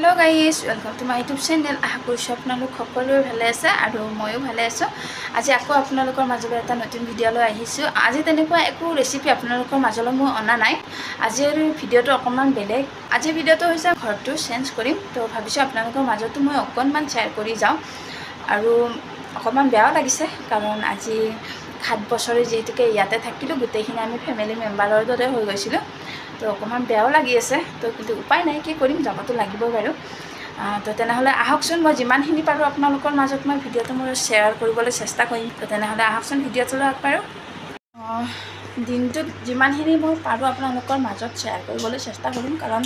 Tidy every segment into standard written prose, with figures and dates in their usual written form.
Hello guys, welcome to my YouTube channel. আশা কৰিছো আপোনালোক সকলোৱে ভালে আছে আৰু ময়ো ভালে আছো। আজি আকৌ আপোনালোকৰ মাজলৈ এটা নতুন ভিডিও লৈ আহিছো। আজি তেনেকুৱা একো ৰেচিপি আপোনালোকৰ মাজলৈ মই অনা নাই। আজিৰ ভিডিওটো অকমান বেলেগ। আজি ভিডিওটো হৈছে ঘৰটো চেঞ্জ কৰিম। তো ভাবিছো আপোনালোকৰ মাজতো মই অকনমান শেয়াৰ কৰি যাওঁ। আৰু অকমান বেয়াও লাগিছে কাৰণ আজি 7 বছৰে যেহেতুকে ইয়াতে থাকিলো গোটেইখিনি আমি ফ্যামিলি মেম্বাৰৰ দৰে হৈ গৈছিল। তো অকমান বেয়াও লাগি আছে। তো কিন্তু উপায় নাই কি কৰিম যাবতো লাগিব বাৰু। তো তেনেহলে আহকচোন মই যিমানখিনি পাৰো আপোনালোকৰ মাজত মই ভিডিওটো মই শেয়াৰ কৰিবলৈ চেষ্টা কৰিম। তো তেনেহলে আহকচোন ভিডিওটো আগবাঢ়ো। দিনটোত যিমানখিনি মই পাৰো আপোনালোকৰ মাজত শেয়াৰ কৰিবলৈ চেষ্টা কৰিম কাৰণ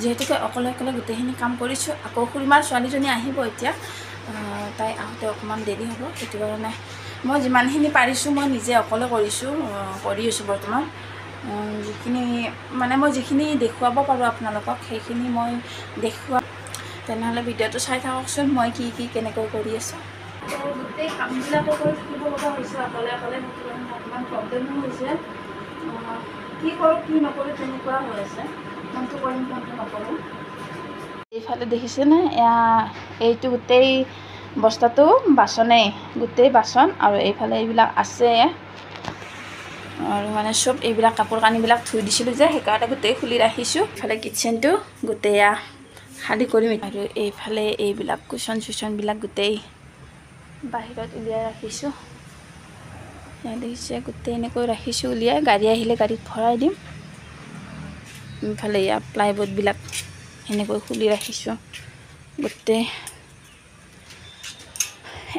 যেহেতুকে অকলে গোটেইখিনি কাম কৰিছো। আকৌ খুৰীমাৰ ছোৱালীজনী আহিব এতিয়া। তাই আহোঁতে অকমান দেৰি হ'ব। সেইটো কাৰণে মই যিমানখিনি পাৰিছো মই নিজে অকলে কৰি আছো বৰ্তমান। যিখিনি মানে মই যিখিনি দেখুৱাব পাৰো আপোনালোকক সেইখিনি মই দেখুৱা। তেনেহলে ভিডিওটো চাই থাককচোন মই কি কেনেকৈ কৰি আছো। গোটেই কামবিলাকো কৰি থাকিব লগা হৈছে অকলে অকমান প্ৰব্লেম হৈছে। কি কৰোঁ কি নকৰোঁ তেনেকুৱা হৈ আছে। মনটো কৰিম মনটো নকৰোঁ। এইফালে দেখিছেনে এইটো গোটেই বস্তাটো বাচনেই গোটেই বাচন আৰু এইফালে এইবিলাক আছে আৰু মানে সব এইবিলাক কাপোৰ কানিবিলাক ধুই দিছিলোঁ যে সেইকাৰণে গোটেই খুলি ৰাখিছোঁ। ইফালে কিচেনটো গোটেই খালী কৰিম আৰু এইফালে এইবিলাক কুচনবিলাক গোটেই বাহিৰত উলিয়াই ৰাখিছোঁ। দেখিছে গোটেই এনেকৈ ৰাখিছোঁ উলিয়াই গাড়ী আহিলে গাড়ীত ভৰাই দিম। ইফালে প্লাইবোৰ্ডবিলাক এনেকৈ খুলি ৰাখিছোঁ গোটেই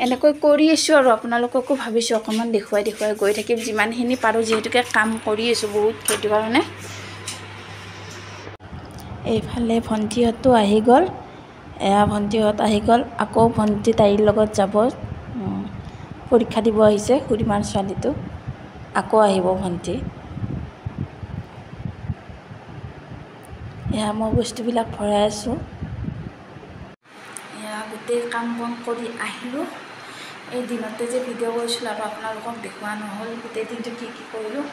এনেকৈ কৰি আছোঁ আৰু আপোনালোককো ভাবিছোঁ অকমান দেখুৱাই গৈ থাকিম যিমানখিনি পাৰোঁ যিহেতুকে কাম কৰি আছোঁ বহুত সেইটো কাৰণে। এইফালে ভণ্টিহঁতো আহি গ'ল। ভণ্টিহঁত আহি গ'ল আকৌ ভণ্টি তাইৰ লগত যাব পৰীক্ষা দিব আহিছে খুৰীমাৰ ছোৱালীটো আকৌ আহিব ভণ্টি। মই বস্তুবিলাক ভৰাই আছোঁ। গোটেই কাম বন কৰি আহিলোঁ। এই দিনতে যে ভিডিঅ' কৰিছিলোঁ আৰু আপোনালোকক দেখুওৱা নহ'ল গোটেই দিনটো কি কৰিলোঁ।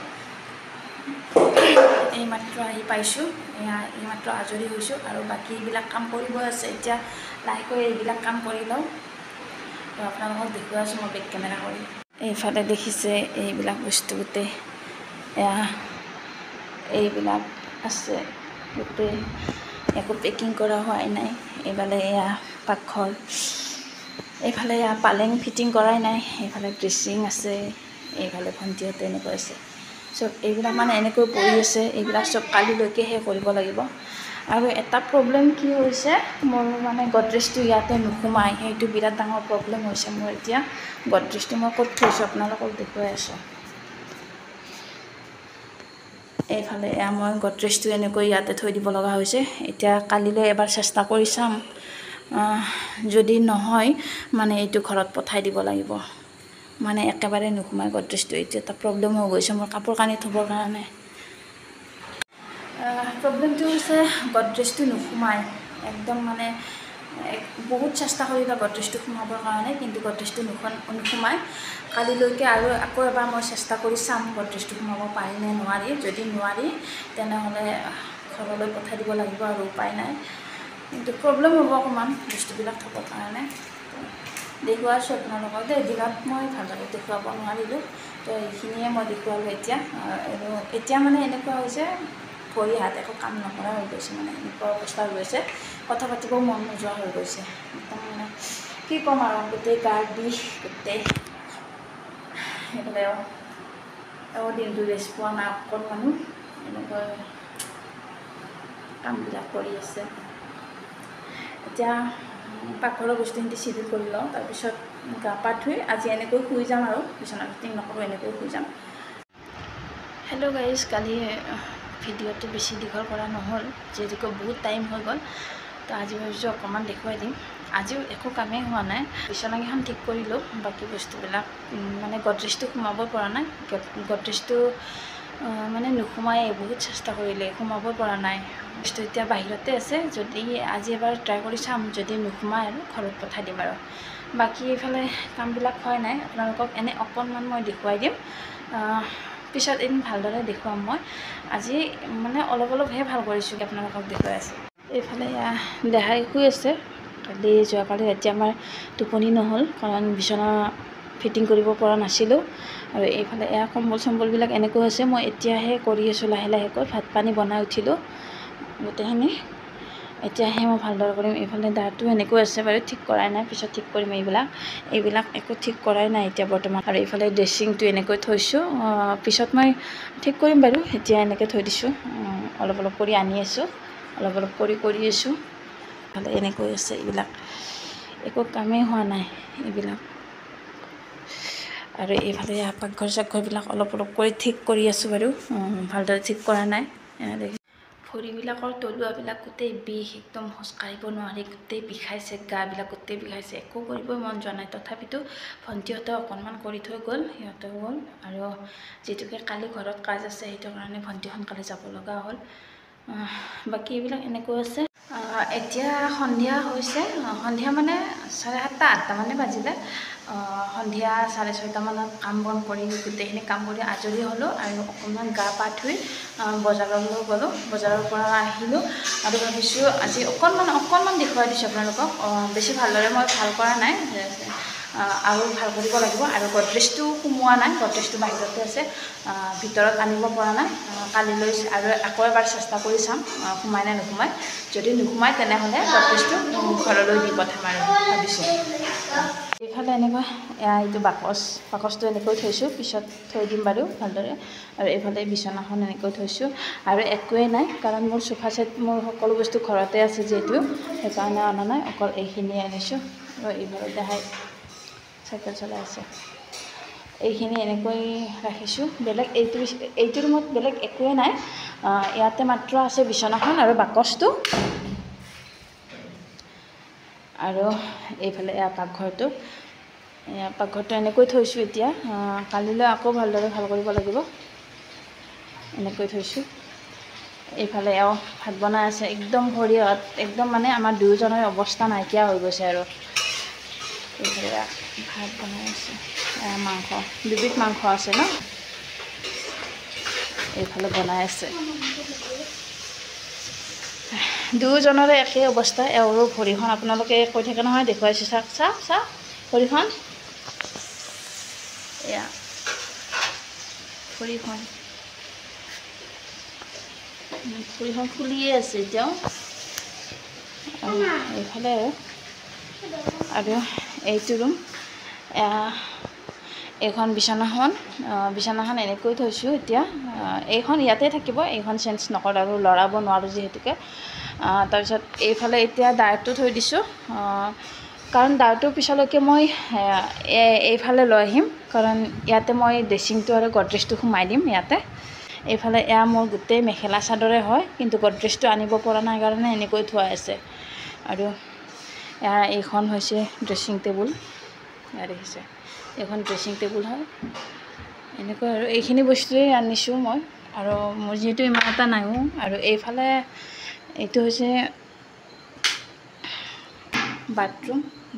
এইমাত্ৰ আহি পাইছোঁ। এইমাত্ৰ আজৰি হৈছোঁ আৰু বাকী এইবিলাক কাম কৰিব আছে। এতিয়া লাহেকৈ এইবিলাক কাম কৰি লওঁ। তো আপোনালোকক দেখুৱাই আছোঁ মই বেক কেমেৰা কৰি। এইফালে দেখিছে এইবিলাক বস্তু গোটেই এইবিলাক আছে গোটেই একো পেকিং কৰা হোৱাই নাই। এইফালে পাকঘৰ এইফালে পালেং ফিটিং কৰাই নাই। এইফালে ড্ৰেছিং আছে। এইফালে ভণ্টিহঁতে এনেকৈ আছে চব এইবিলাক মানে এনেকৈ পৰি আছে। এইবিলাক চব কালিলৈকেহে কৰিব লাগিব। আৰু এটা প্ৰব্লেম কি হৈছে মোৰ মানে গডৰেজটো ইয়াতে নোসোমায়। সেইটো বিৰাট ডাঙৰ প্ৰব্লেম হৈছে মোৰ এতিয়া। গডৰেজটো মই ক'ত থৈছোঁ আপোনালোকক দেখুৱাই আছোঁ। এইফালে মই গডৰেজটো এনেকৈ ইয়াতে থৈ দিব লগা হৈছে। এতিয়া কালিলৈ এবাৰ চেষ্টা কৰি চাম। যদি নহয় মানে এইটো ঘৰত পঠাই দিব লাগিব। মানে একেবাৰে নোসোমায় গডৰেজটো। এইটো এটা প্ৰব্লেম হৈ গৈছে মোৰ কাপোৰ কানি থ'বৰ কাৰণে। প্ৰব্লেমটো হৈছে গডৰেজটো নোসোমায় একদম মানে বহুত চেষ্টা কৰিলোঁ গডৰেজটো সোমাবৰ কাৰণে কিন্তু গডৰেজটো নোসোমায়। কালিলৈকে আৰু আকৌ এবাৰ মই চেষ্টা কৰি চাম গডৰেজটো সোমাব পাৰি নে নোৱাৰি। যদি নোৱাৰি তেনেহ'লে ঘৰলৈ পঠাই দিব লাগিব আৰু উপায় নাই। কিন্তু প্ৰব্লেম হ'ব অকণমান বস্তুবিলাক থ'বৰ কাৰণে। দেখুৱাই আছোঁ আপোনালোকক দিনত মই ভালদৰে দেখুৱাব নোৱাৰিলোঁ। তো এইখিনিয়ে মই দেখুৱালোঁ এতিয়া। আৰু এতিয়া মানে এনেকুৱা হৈছে ভৰি হাত একো কাম নকৰা হৈ গৈছে। মানে এনেকুৱা অৱস্থা হৈ গৈছে কথা পাতিব মন নোযোৱা হৈ গৈছে। একদম মানে কি ক'ম আৰু গোটেই গাৰ বিষ গোটেই সেইফালে দিনটো ৰেষ্ট পোৱা নাই অকণমানো এনেকৈ কামবিলাক কৰি আছে। এতিয়া পাকঘৰৰ বস্তুখিনি চিজিল কৰি লওঁ। তাৰপিছত গা পা ধুই আজি এনেকৈ শুই যাম আৰু বিচনা ফিটিং নকৰোঁ এনেকৈ শুই যাম। হেল্ল' গাইজ, কালি ভিডিঅ'টো বেছি দীঘল কৰা নহ'ল যিহেতুকে বহুত টাইম হৈ গ'ল। তো আজি ভাবিছোঁ অকণমান দেখুৱাই দিম। আজিও একো কামেই হোৱা নাই। বিচনাকেইখন ঠিক কৰিলোঁ। বাকী বস্তুবিলাক মানে গডৰেজটো সোমাব পৰা নাই। গডৰেজটো মানে নোসোমায়ে বহুত চেষ্টা কৰিলে সোমাব পৰা নাই। বস্তু এতিয়া বাহিৰতে আছে। যদি আজি এবাৰ ট্ৰাই কৰি চাম যদি নোসোমায় আৰু ঘৰত পঠাই দিম আৰু। বাকী এইফালে কামবিলাক হোৱা নাই। আপোনালোকক এনে অকণমান মই দেখুৱাই দিম। পিছত এদিন ভালদৰে দেখুৱাম মই। আজি মানে অলপহে ভাল কৰিছোঁ আপোনালোকক দেখুৱাই আছোঁ। এইফালে দেহাই শুই আছে। কালি যোৱাকালি ৰাতি আমাৰ টোপনি নহ'ল, কাৰণ বিচনা ফিটিং কৰিব পৰা নাছিলোঁ। আৰু এইফালে কম্বল চম্বলবিলাক এনেকৈ আছে। মই এতিয়াহে কৰি আছোঁ লাহে লাহেকৈ। ভাত পানী বনাই উঠিলোঁ গোটেইখিনি। এতিয়াহে মই ভালদৰে কৰিম। এইফালে দাঁতটো এনেকৈ আছে বাৰু, ঠিক কৰাই নাই, পিছত ঠিক কৰিম। এইবিলাক একো ঠিক কৰাই নাই এতিয়া বৰ্তমান। আৰু এইফালে ড্ৰেছিংটো এনেকৈ থৈছোঁ, পিছত মই ঠিক কৰিম বাৰু। এতিয়া এনেকৈ থৈ দিছোঁ, অলপ অলপ কৰি আনি আছোঁ, অলপ অলপ কৰি আছোঁ। এইফালে এনেকৈ আছে, এইবিলাক একো কামেই হোৱা নাই এইবিলাক। আৰু এইফালে পাকঘৰ চাকঘৰবিলাক অলপ অলপ কৰি ঠিক কৰি আছোঁ বাৰু, ভালদৰে ঠিক কৰা নাই। ভৰিবিলাকৰ তলুৱাবিলাক গোটেই বিষ, একদম খোজ কাঢ়িব নোৱাৰি, গোটেই বিষাইছে, গাবিলাক গোটেই বিষাইছে। একো কৰিবই মন যোৱা নাই। তথাপিতো ভণ্টিহঁতে অকণমান কৰি থৈ গ'ল, সিহঁতেও গ'ল। আৰু যিটোকে কালি ঘৰত কাজ আছে, সেইটো কাৰণে ভণ্টি সোনকালে যাব লগা হ'ল। বাকী এইবিলাক এনেকৈ আছে। এতিয়া সন্ধিয়া হৈছে, সন্ধিয়া মানে 7:30 8টামানে বাজিলে। সন্ধিয়া 6:30 মানত কাম বন কৰি, গোটেইখিনি কাম কৰি আজৰি হ'লোঁ। আৰু অকণমান গা পা ধুই বজাৰলৈ গ'লোঁ। বজাৰৰ পৰা আহিলোঁ আৰু ভাবিছোঁ আজি অকণমান দেখুৱাই দিছোঁ আপোনালোকক। বেছি ভালদৰে মই ভাল কৰা নাই, আৰু ভাল কৰিব লাগিব। আৰু গডৰেজটো সোমোৱা নাই, গডৰেজটো বাহিৰতে আছে, ভিতৰত আনিব পৰা নাই। কালিলৈ আৰু আকৌ এবাৰ চেষ্টা কৰি চাম সোমাই নে নোসোমায়। যদি নোসোমায় তেনেহ'লে গডৰেজটো ঘৰলৈ দি পঠাম আৰু ভাবিছোঁ। এইফালে এনেকৈ এইটো বাকচটো এনেকৈ থৈছোঁ, পিছত থৈ দিম বাৰু ভালদৰে। আৰু এইফালে বিচনাখন এনেকৈ থৈছোঁ। আৰু একোৱেই নাই, কাৰণ মোৰ চোফা ছেট, মোৰ সকলো বস্তু ঘৰতে আছে যিহেতু, সেইকাৰণে অনা নাই, অকল এইখিনিয়ে আনিছোঁ। আৰু এইফালে দেখাই চাইকেল চলাই আছে। এইখিনি এনেকৈ ৰাখিছোঁ। বেলেগ এইটো ৰুমত বেলেগ একোৱেই নাই। ইয়াতে মাত্ৰ আছে বিচনাখন আৰু বাকচটো। আৰু এইফালে পাকঘৰটো এনেকৈ থৈছোঁ। এতিয়া কালিলৈ আকৌ ভালদৰে ভাল কৰিব লাগিব। এনেকৈ থৈছোঁ। এইফালে ভাত বনাই আছে, একদম ভৰিহঁত একদম মানে আমাৰ দুয়োজনৰে অৱস্থা নাইকিয়া হৈ গৈছে। আৰু এইফালে ভাত বনাই আছে, মাংস, দুবিধ মাংস আছে ন, এইফালে বনাই আছে। দুয়োজনৰে একেই অৱস্থা। এওঁৰো ভৰিখন আপোনালোকে কৈ থাকে নহয়, দেখুৱাইছোঁ, চাওক ভৰিখন, এয়া ভৰিখন ফুলিয়ে আছে এতিয়াও। এইফালে আৰু এইটো ৰুম, এইখন বিচনাখন এনেকৈ থৈছোঁ। এতিয়া এইখন ইয়াতে থাকিব, এইখন চেঞ্জ নকৰোঁ আৰু লৰাব নোৱাৰোঁ যিহেতুকে। তাৰপিছত এইফালে এতিয়া ডাইৰেক্টটো থৈ দিছোঁ, কাৰণ ডাইৰেক্টটোৰ পিছলৈকে মই এইফালে লৈ আহিম, কাৰণ ইয়াতে মই ড্ৰেছিংটো আৰু গডৰেজটো সোমাই দিম ইয়াতে। এইফালে মোৰ গোটেই মেখেলা চাদৰে হয়, কিন্তু গডৰেজটো আনিব পৰা নাই কাৰণে এনেকৈ থোৱা আছে। আৰু এইখন হৈছে ড্ৰেছিং টেবুল, দেখিছে, এইখন ড্ৰেছিং টেবুল হয়। এনেকৈ আৰু এইখিনি বস্তুৱেই আনিছোঁ মই। আৰু মোৰ যিহেতু ইমান এটা নাইও। আৰু এইফালে এইটো হৈছে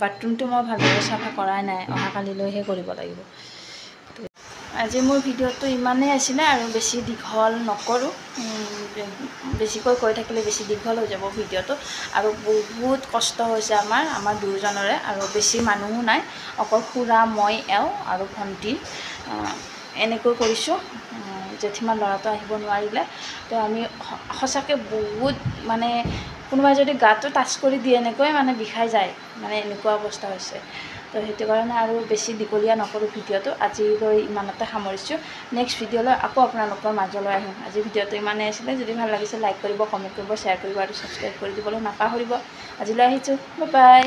বাথৰুমটো মই ভালদৰে চাফা কৰাই নাই, অহাকালিলৈহে কৰিব লাগিব। আজি মোৰ ভিডিঅ'টো ইমানেই আছিলে, আৰু বেছি দীঘল নকৰোঁ। বেছিকৈ কৈ থাকিলে বেছি দীঘল হৈ যাব ভিডিঅ'টো। আৰু বহুত কষ্ট হৈছে আমাৰ দুয়োজনৰে, আৰু বেছি মানুহো নাই, অকল খুৰা, মই, আৰু ভণ্টি এনেকৈ কৰিছোঁ। জেঠীমাৰ ল'ৰাটো আহিব নোৱাৰিলে, তো আমি সঁচাকৈ বহুত মানে, কোনোবাই যদি গাটো টাচ কৰি দিয়ে এনেকৈ মানে বিষাই যায়, মানে এনেকুৱা অৱস্থা হৈছে। তো সেইটো কাৰণে আৰু বেছি দীঘলীয়া নকৰোঁ ভিডিঅ'টো। আজিলৈ ইমানতে সামৰিছোঁ। নেক্সট ভিডিঅ'লৈ আকৌ আপোনালোকৰ মাজলৈ আহিম। আজি ভিডিঅ'টো ইমানেই আছিলে। যদি ভাল লাগিছে লাইক কৰিব, কমেণ্ট কৰিব, শ্বেয়াৰ কৰিব আৰু ছাবস্ক্ৰাইব কৰি দিবলৈ নাপাহৰিব। আজিলৈ আহিছোঁ, বাই বাই।